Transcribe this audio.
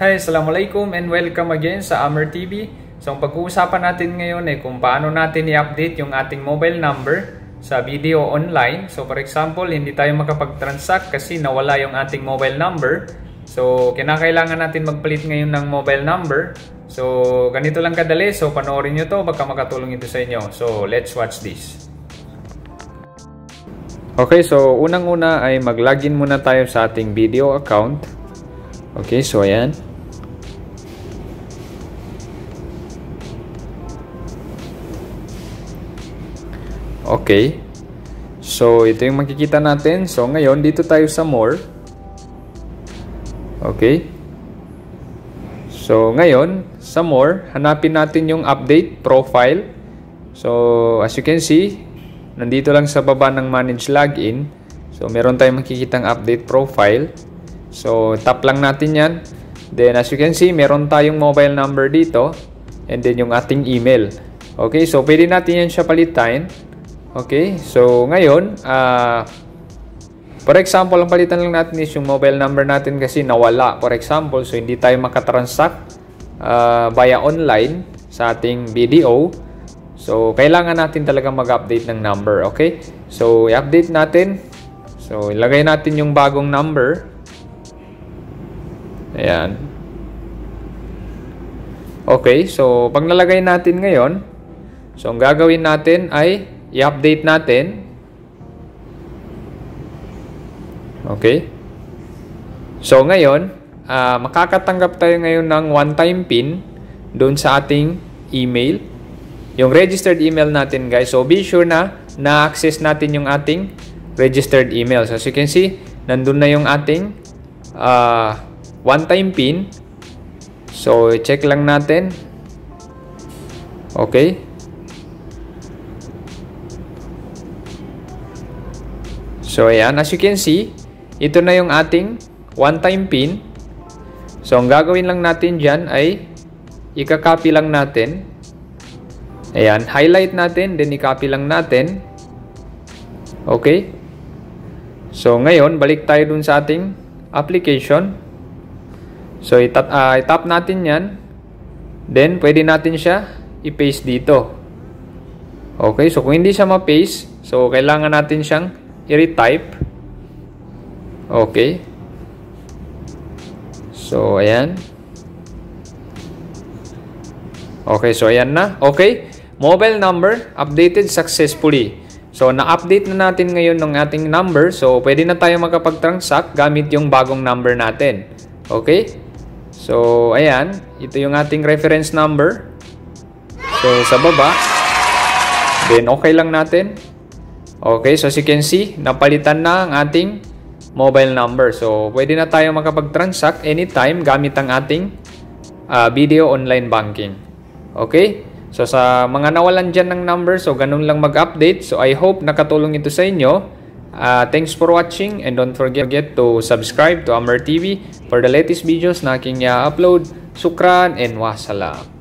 Hi, Assalamualaikum and welcome again sa Amer TV. So, ang pag-uusapan natin ngayon ay kung paano natin i-update yung ating mobile number sa video online. So, for example, hindi tayo makapag-transact kasi nawala yung ating mobile number. So, kinakailangan natin magpalit ngayon ng mobile number. So, ganito lang kadali. So, panoorin nyo to, baka makatulong ito sa inyo. So, let's watch this. Okay, so unang-una ay mag-login muna tayo sa ating video account. Okay, so ayan. Okay. So, ito yung makikita natin. So, ngayon, dito tayo sa more. Okay. So, ngayon, sa more, hanapin natin yung update profile. So, as you can see, nandito lang sa baba ng manage login. So, meron tayong makikitang update profile. So, tap lang natin yan. Then, as you can see, meron tayong mobile number dito. And then, yung ating email. Okay, so, pwede natin yan siya palitan. Okay, so ngayon, for example, ang palitan lang natin is yung mobile number natin kasi nawala. For example, so hindi tayo makatransact via online sa ating BDO. So, kailangan natin talaga mag-update ng number. Okay, so i-update natin. So, ilagay natin yung bagong number. Ayan. Okay, so pag nalagay natin ngayon, so ang gagawin natin ay i-update natin. Okay. So, ngayon, makakatanggap tayo ngayon ng one-time PIN doon sa ating email. Yung registered email natin, guys. So, be sure na na-access natin yung ating registered email. So, as you can see, nandun na yung ating one-time PIN. So, check lang natin. Okay. So, ayan. As you can see, ito na yung ating one-time PIN. So, ang gagawin lang natin dyan ay i-copy lang natin. Ayan. Highlight natin, then i-copy lang natin. Okay. So, ngayon, balik tayo dun sa ating application. So, i-tap natin yan. Then, pwede natin siya i-paste dito. Okay. So, kung hindi siya ma-paste, so, kailangan natin siyang i-retype. Okay. So, ayan. Okay, so ayan na. Okay. Mobile number updated successfully. So, na-update na natin ngayon ng ating number. So, pwede na tayo makapag-transact gamit yung bagong number natin. Okay. So, ayan. Ito yung ating reference number. So, sa baba. Then, okay lang natin. Okay, so as you can see, napalitan na ang ating mobile number. So, pwede na tayo makapag-transact anytime gamit ang ating video online banking. Okay? So, sa mga nawalan dyan ng number, so ganun lang mag-update. So, I hope nakatulong ito sa inyo. Thanks for watching and don't forget to subscribe to Amer TV for the latest videos na aking i-upload. Sukran and wassalam.